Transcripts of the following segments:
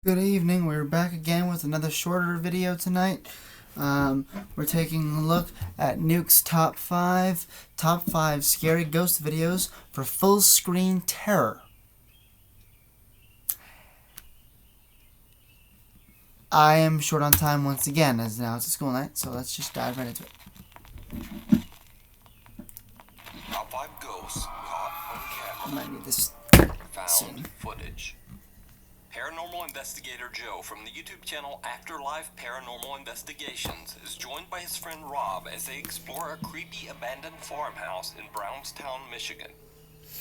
Good evening, we're back again with another shorter video tonight. We're taking a look at Nuke's top 5 scary ghost videos for full screen terror. I am short on time once again, as now it's a school night, so let's just dive right into it. Top 5 ghosts caught on camera. I might need this Found soon. footage. Paranormal investigator Joe from the YouTube channel Afterlife Paranormal Investigations is joined by his friend Rob as they explore a creepy abandoned farmhouse in Brownstown, Michigan.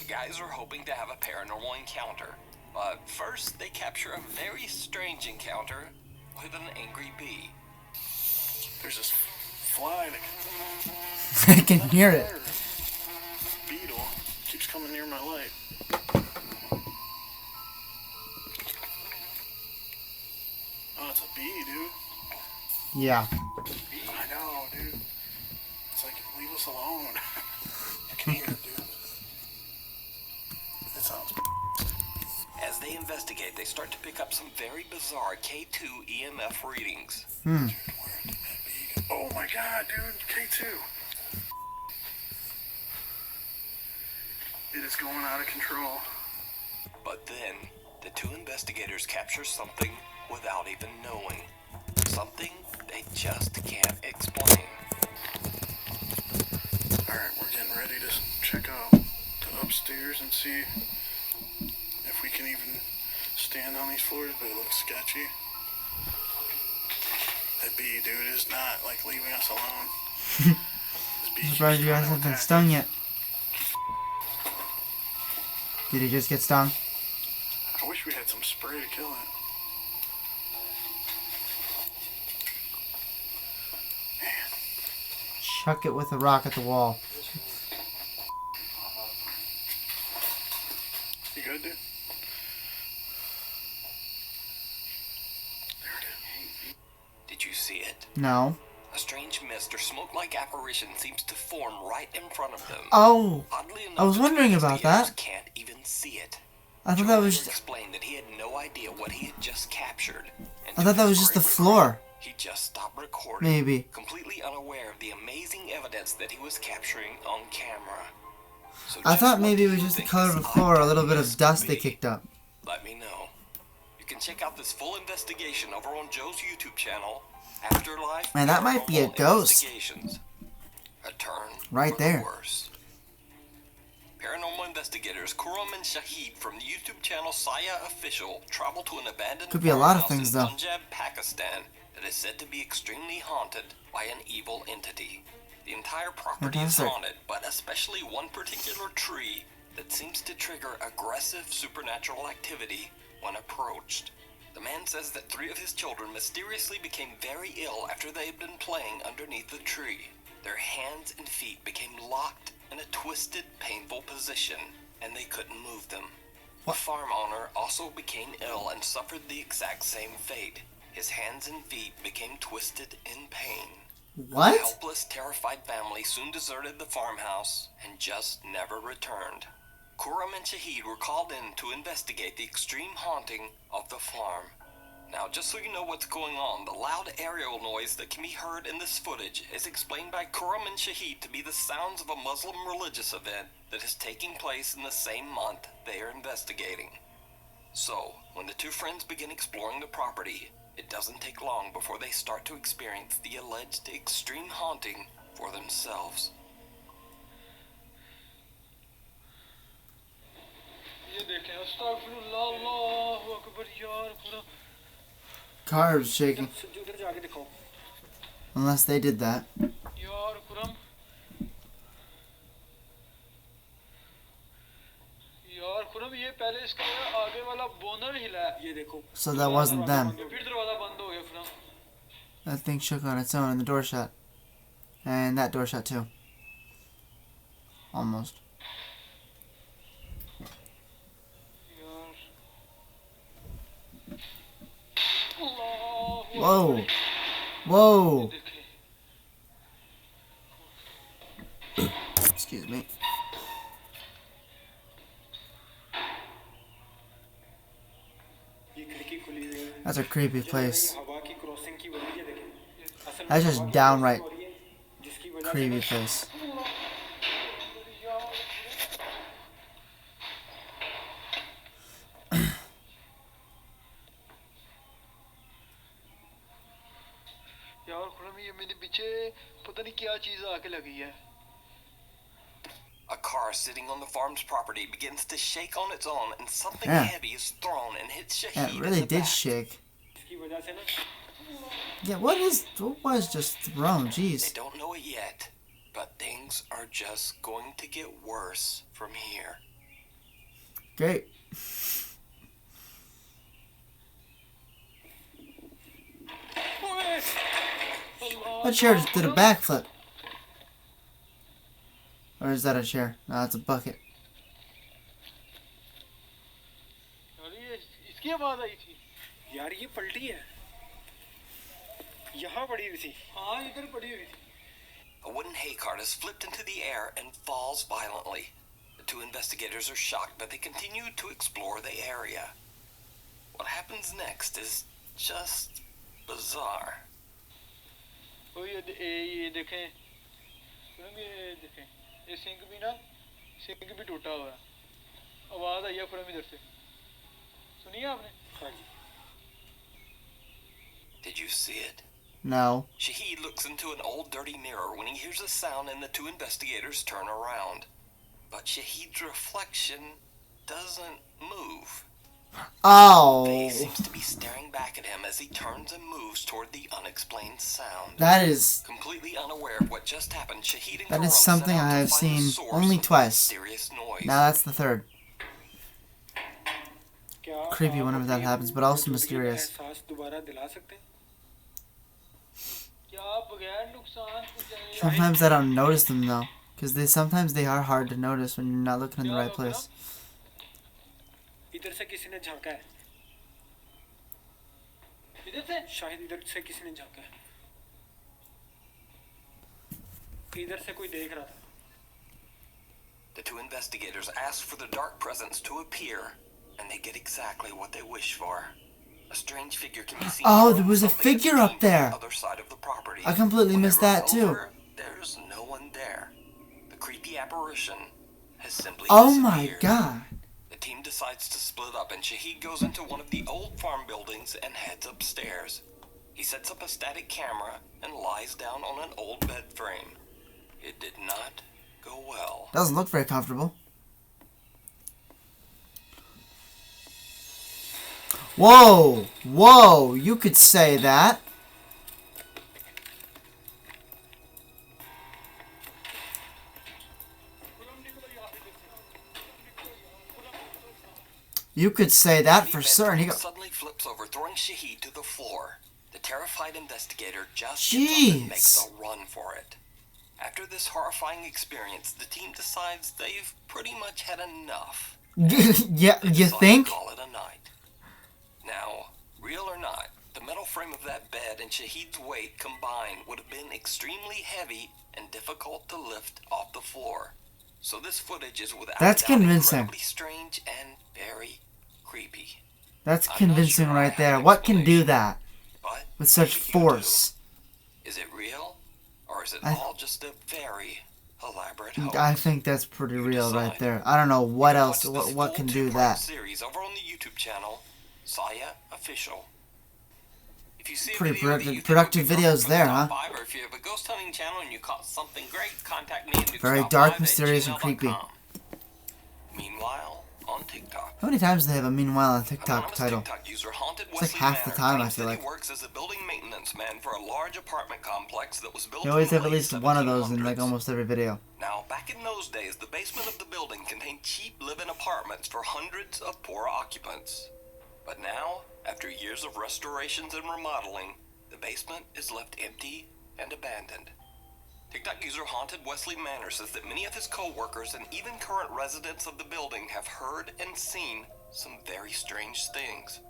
The guys are hoping to have a paranormal encounter, but first they capture a very strange encounter with an angry bee. There's this fly I can hear it. beetle keeps coming near my light. Oh, it's a bee, dude. Yeah. I know, dude. It's like, leave us alone. I can hear it, dude. It sounds. As they investigate, they start to pick up some very bizarre K2 EMF readings. Dude, where did that bee go? Oh my god, dude. K2. It is going out of control. But then, the two investigators capture something without even knowing. Something they just can't explain. Alright, we're getting ready to check out the upstairs and see if we can even stand on these floors, but it looks sketchy. That bee, dude, is not, like, leaving us alone. This bee I'm surprised you guys haven't been stung yet. Did he just get stung? I wish we had some spray to kill it. Man. Chuck it with a rock at the wall. You good, dude? There it is. Did you see it? No. A strange mist or smoke-like apparition seems to form right in front of them. Oh! Oddly enough, I was the wondering two about investigators that. Can't even see it. I thought Joe that was later just... explained that he had no idea what he had just captured. And I to thought that his was just the great floor. regret, he just stopped recording. Maybe. Completely unaware of the amazing evidence that he was capturing on camera. So I just thought what maybe do it was you just the think color of this the floor, a little bit odd of dust could they be? kicked up. Let me know. You can check out this full investigation over on Joe's YouTube channel, Afterlife Man, that might be a Paranormal ghost. Investigations. A turn Right for there. the worse. Paranormal investigators Kuram and Shahid from the YouTube channel Saya Official travel to an abandoned Could be a lot of farmhouse things, in though. Punjab, Pakistan, that is said to be extremely haunted by an evil entity. The entire property is Fantastic. haunted, but especially one particular tree that seems to trigger aggressive supernatural activity when approached. The man says that 3 of his children mysteriously became very ill after they had been playing underneath the tree. Their hands and feet became locked in a twisted, painful position, and they couldn't move them. What? The farm owner also became ill and suffered the exact same fate. His hands and feet became twisted in pain. The What? helpless, terrified family soon deserted the farmhouse and just never returned. Kuram and Shahid were called in to investigate the extreme haunting of the farm. Now, just so you know what's going on, the loud aerial noise that can be heard in this footage is explained by Kuram and Shahid to be the sounds of a Muslim religious event that is taking place in the same month they are investigating. So, when the two friends begin exploring the property, it doesn't take long before they start to experience the alleged extreme haunting for themselves. Car's shaking. Unless they did that. So that wasn't them. That thing shook on its own and the door shut. And that door shut too. Almost. Whoa. Whoa. Excuse me. That's a creepy place. That's just downright creepy place. A car sitting on the farm's property begins to shake on its own, and something Yeah. heavy is thrown and hits Shahid Yeah, it in really the did back. shake. Yeah, what was just thrown? They Jeez. don't know it yet, but things are just going to get worse from here. Great. That chair just did a backflip. Or is that a chair? No, it's a bucket. यार ये पलटी है यहाँ पड़ी हुई थी हाँ इधर पड़ी हुई थी A wooden hay cart is flipped into the air and falls violently. The two investigators are shocked, but they continue to explore the area. What happens next is just bizarre. ये देखें ये देखें ये सिंक भी ना sink भी टूटा हुआ है आवाज आई है फ्रम इधर से सुनिए आपने हाँ जी Did you see it? No. Shahid looks into an old dirty mirror when he hears a sound and the two investigators turn around. But Shahid's reflection doesn't move. Oh. He seems to be staring back at him as he turns and moves toward the unexplained sound. That is... Completely unaware of what just happened, Shahid and That is Karam something set out I to have find the seen source only of the twice. mysterious noise. Now that's the third. Creepy whenever that happens, but also mysterious. Sometimes I don't notice them though, because sometimes they are hard to notice when you're not looking in the right place. इधर से किसी ने झांका है इधर से शायद इधर से किसी ने झांका है इधर से कोई देख रहा था The two investigators ask for the dark presence to appear, and they get exactly what they wish for. A strange figure can be seen. Oh, there was a figure up there. On the other side of the property. I completely missed that too. There's no one there. The creepy apparition has simply Oh disappeared. my god. The team decides to split up, and Shahid goes into one of the old farm buildings and heads upstairs. He sets up a static camera and lies down on an old bed frame. It did not go well. Doesn't look very comfortable. Whoa! Whoa! You could say that. You could say that for certain. He suddenly flips over, throwing Shahid to the floor. The terrified investigator just gets up and makes a run for it. After this horrifying experience, the team decides they've pretty much had enough. Yeah, you think? Call it a night. Now, real or not, the metal frame of that bed and Shahid's weight combined would have been extremely heavy and difficult to lift off the floor. So this footage is without That's doubt convincing. incredibly strange and very creepy. That's convincing right there. What can do that But with such force? Is it real, or is it all just a very elaborate hoax? I think that's pretty real right there. I don't know what else. What can do that? Series over on the YouTube channel, Saya Official. If you see Pretty productive videos there, huh? Or if you have a ghost hunting channel and you caught something great, contact me at Very dark, mysterious, and creepy. Meanwhile, on TikTok. How many times do they have a meanwhile on TikTok title? User Haunted It's like half the time, I feel like. He works as a building maintenance man for a large apartment complex that was built. You always in have the at late least one of those in like 1700s. almost every video. Now, back in those days, the basement of the building contained cheap live-in apartments for hundreds of poor occupants. But now, after years of restorations and remodeling, the basement is left empty and abandoned. TikTok user Haunted Wesley Manor says that many of his co-workers and even current residents of the building have heard and seen some very strange things.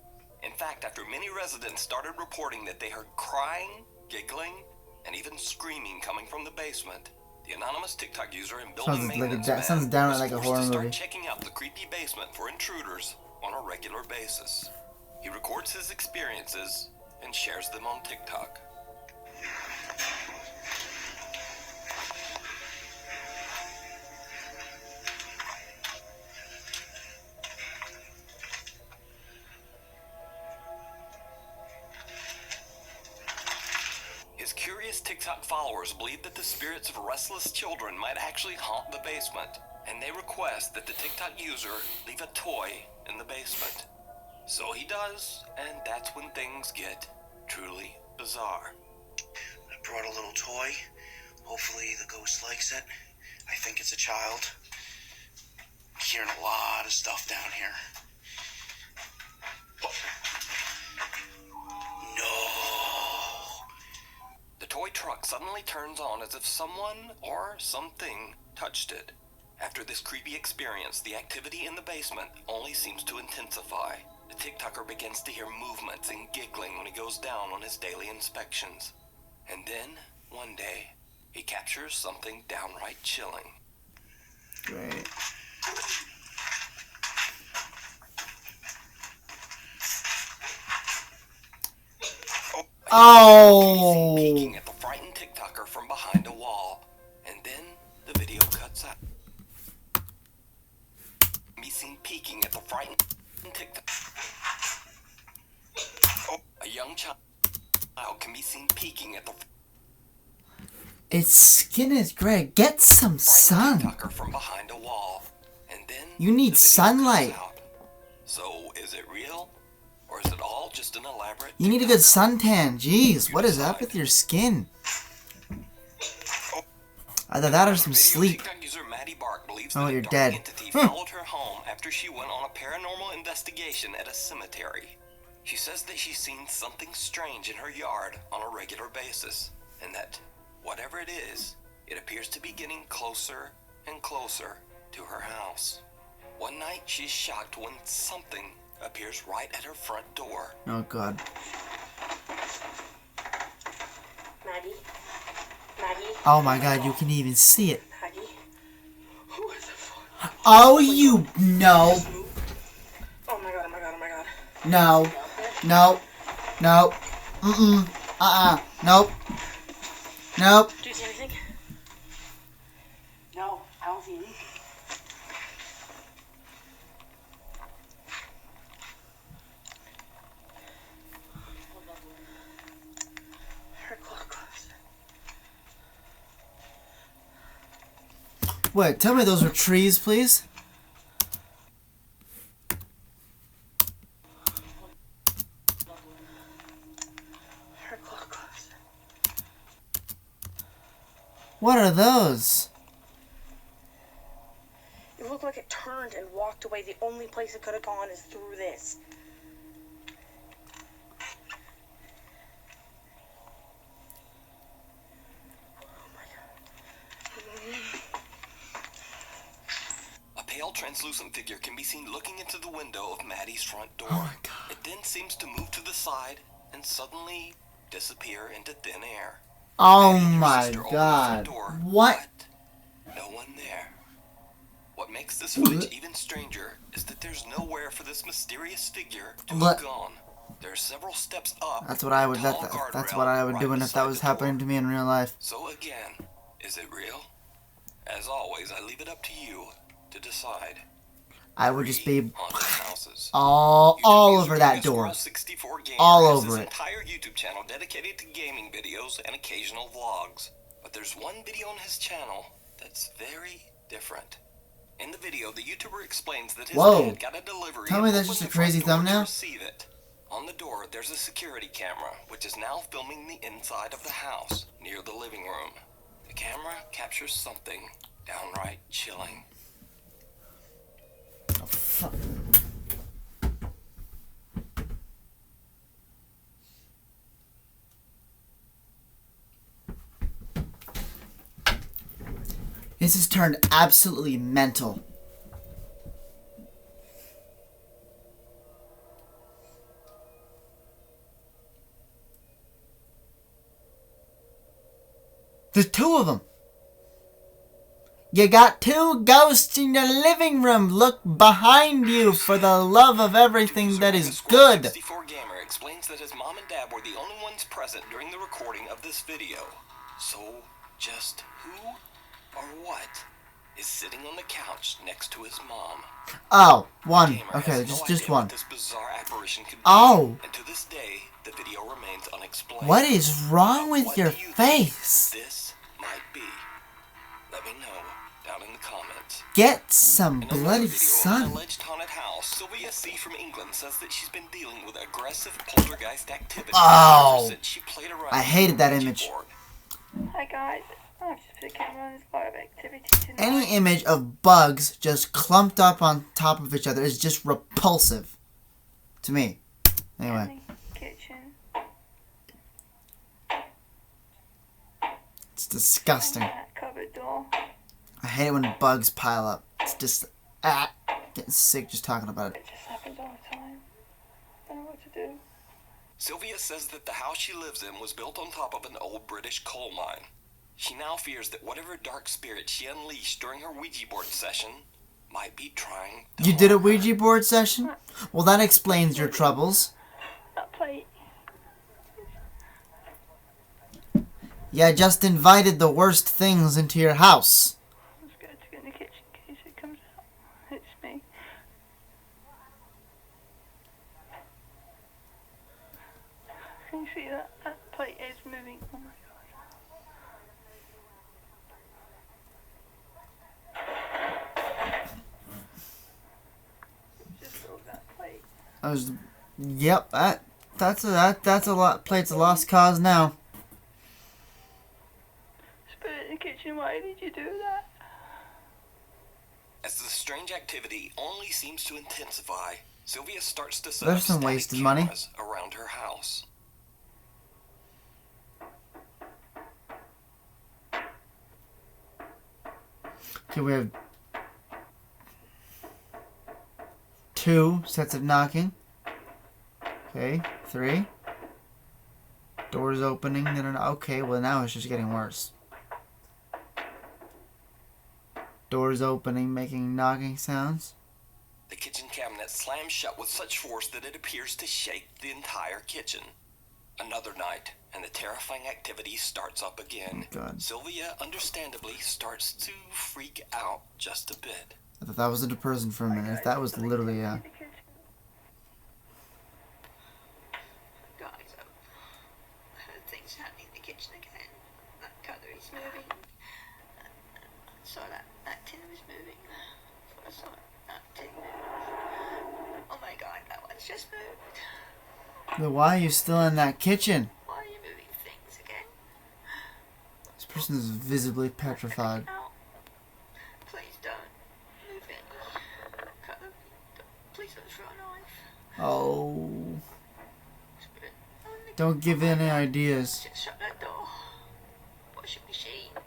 In fact, after many residents started reporting that they heard crying, giggling, and even screaming coming from the basement, the anonymous TikTok user and building maintenance man sounds downright was like a forced horror to start movie. checking out the creepy basement for intruders on a regular basis. He He records his experiences and shares them on TikTok. His curious TikTok followers believe that the spirits of restless children might actually haunt the basement, and they request that the TikTok user leave a toy in the basement. So he does, and that's when things get truly bizarre. I brought a little toy. Hopefully the ghost likes it. I think it's a child. I'm hearing a lot of stuff down here. No. The toy truck suddenly turns on as if someone or something touched it. After this creepy experience, the activity in the basement only seems to intensify. The TikToker begins to hear movements and giggling when he goes down on his daily inspections. And then, one day, he captures something downright chilling. Great. Oh! Peeking at the frightened TikToker from behind a wall, and then the video cuts out. Be seen peeking at the frightened TikToker. A young child can be seen peeking at the Its skin is gray. Get some sun. TikToker from behind a wall, and then You need the video sunlight. cuts out. So is it real, or is it all just an elaborate? You need a good suntan. Jeez, what is up with your skin? Either that or some sleep. TikTok user Maddie Bark believes Oh, that you're a dark dead. entity followed her home after she went on a paranormal investigation at a cemetery. She says that she's seen something strange in her yard on a regular basis, and that whatever it is, it appears to be getting closer and closer to her house. One night, she's shocked when something appears right at her front door. Oh god. Maggie? Maggie? Oh my god, you can even see it. Maggie? Who is it? Oh, you no. Oh my god, oh my god, oh my god. No. No. No. Nope. Nope. Do you see anything? No, I don't see anything. Her clock closed. Wait, tell me those are trees, please. Her clock closed. What are those? It looked like it turned and walked away. The only place it could have gone is through this. A pale, translucent figure can be seen looking into the window of Maddie's front door. Oh my god. It then seems to move to the side and suddenly disappear into thin air. Oh Maddie and her my sister open the god. front door, What? but no one there. What makes this footage even stranger is that there's nowhere for this mysterious figure to Look. have gone. There are several steps up. That's what I would. tall That's guardrail what I would right do if beside that was the door. happening to me in real life. So again, is it real? As always, I leave it up to you to decide. I would just be Haunted houses. all YouTube over user that Vegas door. World 64 Gamer All has over his it. entire YouTube channel dedicated to gaming videos and occasional vlogs. But there's one video on his channel that's very different. In the video, the YouTuber explains that his Whoa. dad got a delivery. Tell me and that's opened just a the front crazy door to thumbnail? receive it. On the door, there's a security camera, which is now filming the inside of the house near the living room. The camera captures something downright chilling. Oh, fuck. This has turned absolutely mental. There's two of them. You got two ghosts in your living room. Look behind you for the love of everything that is good. 64 Gamer explains that his mom and dad were the only ones present during the recording of this video. So, just who or what is sitting on the couch next to his mom? Oh, one. Gamer Okay, has just idea one. what this bizarre apparition could be, Oh. and to this day, the video remains unexplained. What is wrong with What your do you think face? this might be? Let me know down in the comments. Get some In another bloody video of an sun. alleged haunted house, Sylvia C. from England says that she's been dealing with aggressive poltergeist activity Oh. since she played around I hated that with the image. keyboard. Hi guys, I've just put a camera on. There's a lot of activity tonight. Any image of bugs just clumped up on top of each other is just repulsive. To me. Anyway. In the kitchen. It's disgusting. That cupboard door. I hate it when bugs pile up. It's just, getting sick just talking about it. It just happens all the time. I don't know what to do. Sylvia says that the house she lives in was built on top of an old British coal mine. She now fears that whatever dark spirit she unleashed during her Ouija board session might be trying to You did a harm her. Ouija board session? Well, that explains your troubles. That plate. You just invited the worst things into your house. I'm scared to get in the kitchen in case it comes out. It's me. Can you see that? That plate is moving. Oh my god. Just broke that plate. I was, yep, that's a lot. Plate's a lost cause now. Spirit in the kitchen, why did you do that? As the strange activity only seems to intensify, Sylvia starts to set There's up some static wasted money. cameras around her house. Okay, we have 2 sets of knocking. Okay, 3. Doors opening. Okay, well now it's just getting worse. Doors opening, making knocking sounds. The kitchen cabinet slams shut with such force that it appears to shake the entire kitchen. Another night, and the terrifying activity starts up again. God. Sylvia, understandably, starts to freak out just a bit. I thought that was a person for a minute. That was literally, Guys, I heard things happening in the kitchen again. That cutlery's moving. I saw that tin was moving. I saw that tin move. Oh my god, that one's just moved. But why are you still in that kitchen? Why are you moving things again? This person is visibly petrified. Out. Please don't move it. Cutlery. Please don't throw a knife. Oh, Spirit, only don't give any ideas. just shut that door. Washing machine. Oh,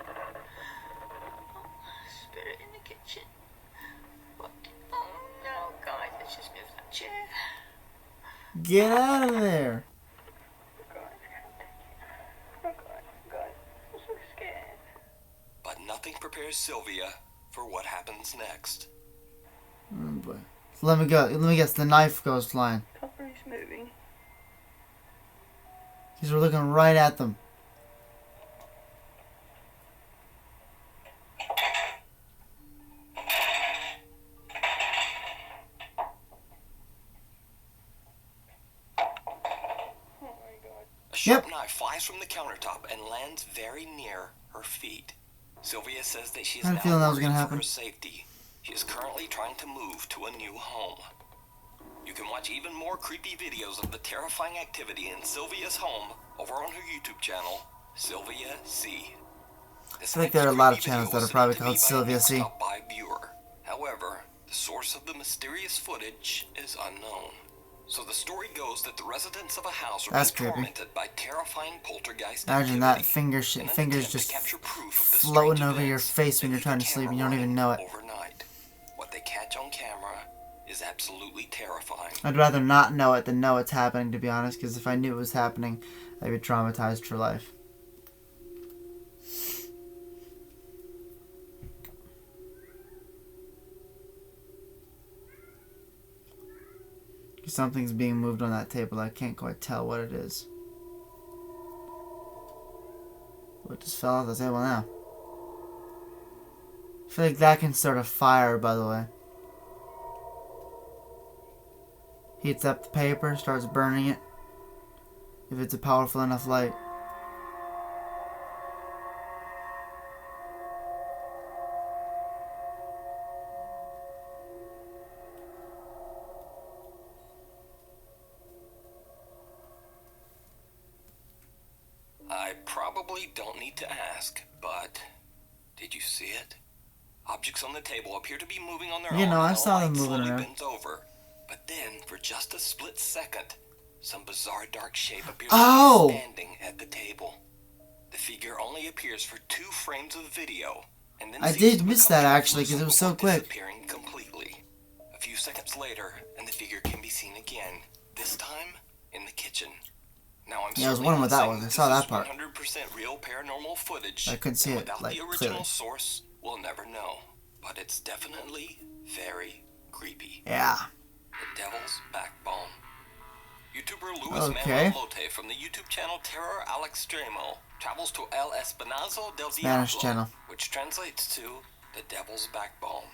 spirit in the kitchen. What? Oh no, guys, let's just move that chair. Get out of there. Oh god, I can't take it. Oh god, I'm so scared. But nothing prepares Sylvia for what happens next. Oh boy. Let me go. Let me guess. The knife goes flying. Cutlery's moving. Because we're looking right at them. Oh my god. A sharp Yep. knife flies from the countertop and lands very near her feet. Sylvia says that she is I had a now feeling that was worried gonna for happen. her safety. She is currently trying to move to a new home. You can watch even more creepy videos of the terrifying activity in Sylvia's home over on her YouTube channel, Sylvia C. This I think there are a lot of creepy channels video that are was probably sent to called me by a Sylvia C. desktop by viewer. However, the source of the mysterious footage is unknown. So the story goes that the residents of a house are That's being creepy. tormented by terrifying poltergeist Imagine that activity fingers in an fingers attempt to just capture proof of the floating strange over your events face that when you're keep trying the to sleep and camera you don't even running know it. Overnight. What they catch on camera is absolutely terrifying. I'd rather not know it than know it's happening, to be honest, because if I knew it was happening, I'd be traumatized for life. Something's being moved on that table. I can't quite tell what it is. What just fell off the table now? I feel like that can start a fire, by the way. Heats up the paper, starts burning it. If it's a powerful enough light. I probably don't need to ask, but did you see it? Objects on the table appear to be moving on their own. You know, I and the saw them light moving slowly around. bends over. But then, for just a split second, some bizarre dark shape appears Oh! to be standing at the table. The figure only appears for 2 frames of video, and then I seems did to miss become that actually because it was so before quick. disappearing completely. A few seconds later, and the figure can be seen again. This time in the kitchen. Now I'm Yeah, I was certainly wondering what that not was. I saying saw this that is part. 100% real paranormal footage. I couldn't see and it, without like, the original clearly. source, we'll never know. But it's definitely very creepy. Yeah. The Devil's Backbone. YouTuber Luis Okay. Manuel Lote from the YouTube channel Terror al Extremo travels to El Espinazo del Spanish Diablo, channel. which translates to the Devil's Backbone.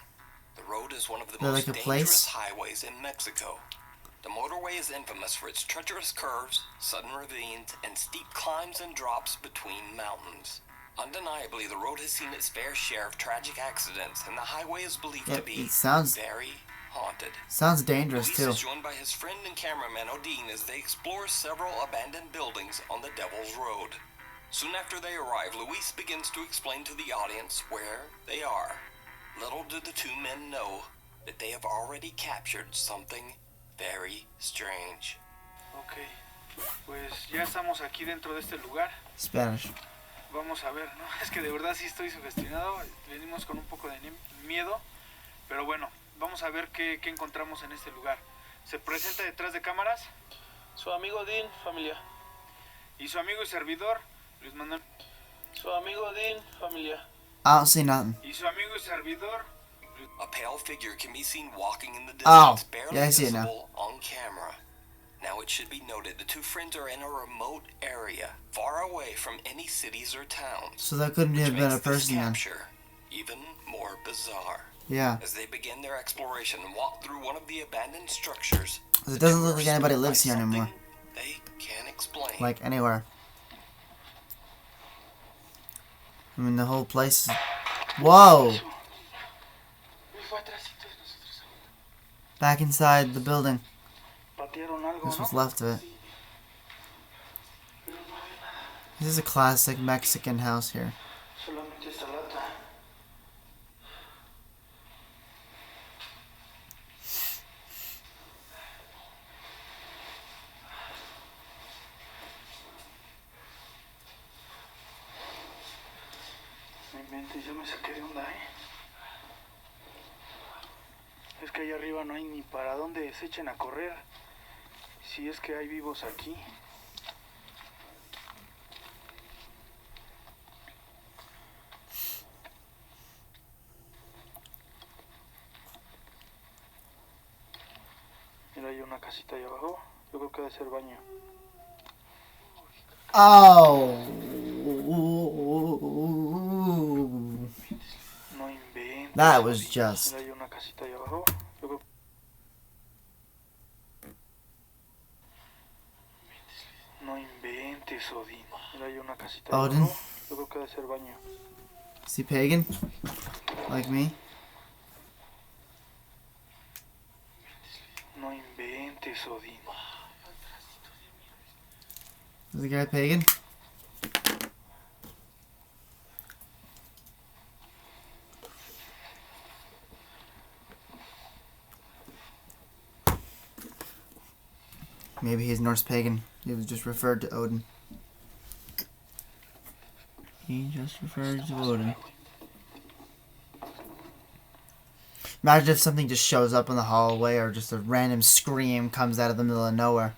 The road is one of the They're most like a dangerous place? highways in Mexico. The motorway is infamous for its treacherous curves, sudden ravines, and steep climbs and drops between mountains. Undeniably, the road has seen its fair share of tragic accidents, and the highway is believed Yeah, to be it sounds very haunted. sounds dangerous Luis too. is joined by his friend and cameraman Odin as they explore several abandoned buildings on the Devil's Road. Soon after they arrive, Luis begins to explain to the audience where they are. Little do the 2 men know that they have already captured something very strange. Ok, pues ya estamos aquí dentro de este lugar. Spanish. Vamos a ver, ¿no? Es que de verdad sí estoy sugestionado. Venimos con un poco de miedo. Pero bueno, vamos a ver qué encontramos en este lugar. Se presenta detrás de cámaras su amigo Dean, familia. Y su amigo y servidor, Luis Manuel. Su amigo Dean, familia. I don't see nothing. Y su amigo y servidor. A pale figure can be seen walking in the Oh, distance, barely yeah, I see it now. visible on camera. Now it should be noted the 2 friends are in a remote area, far away from any cities or towns. So that couldn't which have been a makes this person then. capture even more bizarre. Yeah. As they begin their exploration and walk through one of the abandoned structures, It doesn't look the like two are anybody struck by lives here anymore. something they can't explain. Like anywhere. I mean the whole place is... Whoa! Back inside the building. Patearon algo, This was ¿no? left of it. This is a classic Mexican house here. Solamente esta lata. No inventes, ya me saqué de onda, ¿eh? Es que allá arriba no hay ni para dónde se echen a correr. Si es que hay vivos aquí. Mira, hay una casita ahí abajo. Yo creo que debe ser baño. Oh! No inventes. That was Odín. just... Mira, hay una casita ahí abajo. Yo creo... No inventes, Odín. Mira, hay una casita ahí Odin? abajo. Yo creo que debe ser baño. Is he pagan? Like me? No inventes, Odín. Is the guy pagan? Maybe he's Norse pagan. He was just referred to Odin. He just referred to Odin. Imagine if something just shows up in the hallway or just a random scream comes out of the middle of nowhere.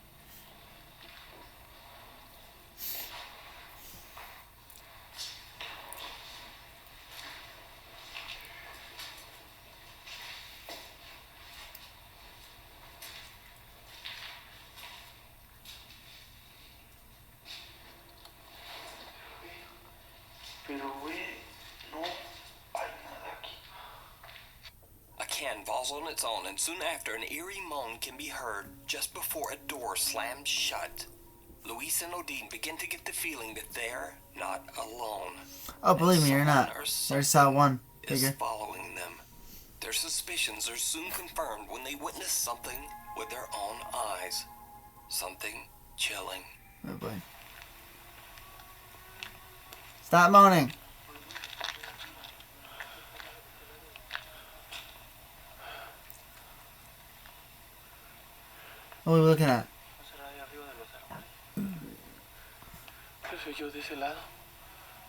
falls on its own, and soon after, an eerie moan can be heard just before a door slams shut. Luis and Odin begin to get the feeling that they're not alone. Oh, believe me, you're not. There's saw one is figure. following them. Their suspicions are soon confirmed when they witness something with their own eyes. Something chilling. Oh boy. Stop moaning. What are we looking at? ¿Qué soy yo de ese lado?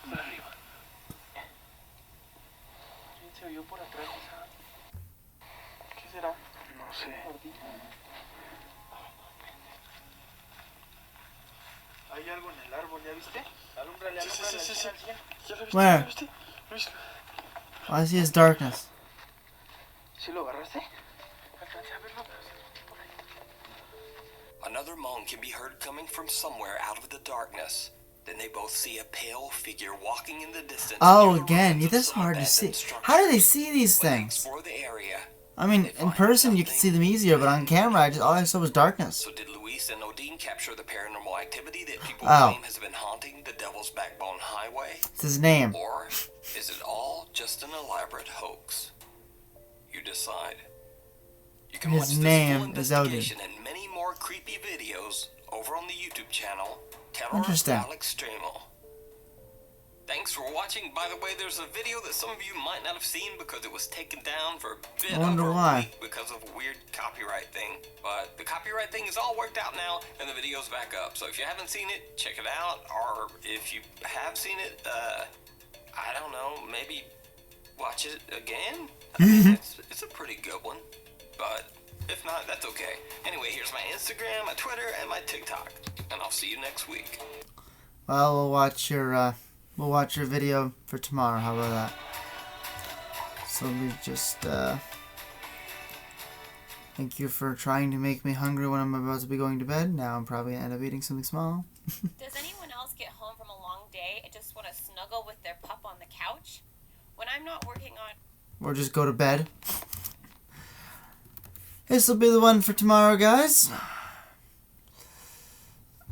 Por arriba. ¿Quién se oyó por atrás? ¿Qué será? No sé. Hay algo en el árbol, ¿ya viste? Alúmbrale, alúmbrale. Sí. ¿Ya lo viste? Where? ¿Ya lo viste? ¿Lo viste? All I see is darkness. ¿Sí lo agarraste? Alcancé a verlo. Another moan can be heard coming from somewhere out of the darkness. Then they both see a pale figure walking in the distance. Oh, near the again, ruins of that's some hard to abandoned see. structure. How do they see these When they things? explore the area, I mean, in person you can see them easier, but on camera, all I saw was darkness. so did Luis and Odin capture the paranormal activity that people Oh. claim has been haunting the Devil's Backbone Highway? It's his name. Or is it all just an elaborate hoax? You decide. You can His watch this name full is Odin. investigation and many more creepy videos over on the YouTube channel Terror Interesting. Alex Extremo. Thanks for watching. By the way, there's a video that some of you might not have seen because it was taken down for a bit I wonder over a why. week because of a weird copyright thing. But the copyright thing is all worked out now, and the video's back up. So if you haven't seen it, check it out. Or if you have seen it, I don't know, maybe watch it again. I mean, it's a pretty good one. But if not, that's okay. Anyway, here's my Instagram, my Twitter, and my TikTok. And I'll see you next week. Well, we'll watch your video for tomorrow. How about that? So let me just thank you for trying to make me hungry when I'm about to be going to bed. Now I'm probably gonna end up eating something small. Does anyone else get home from a long day and just want to snuggle with their pup on the couch? When I'm not working on... Or just go to bed. This will be the one for tomorrow, guys.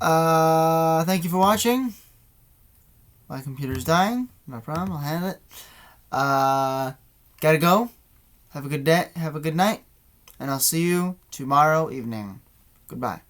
Thank you for watching. My computer's dying. No problem. I'll handle it. Gotta go. Have a good day. Have a good night. And I'll see you tomorrow evening. Goodbye.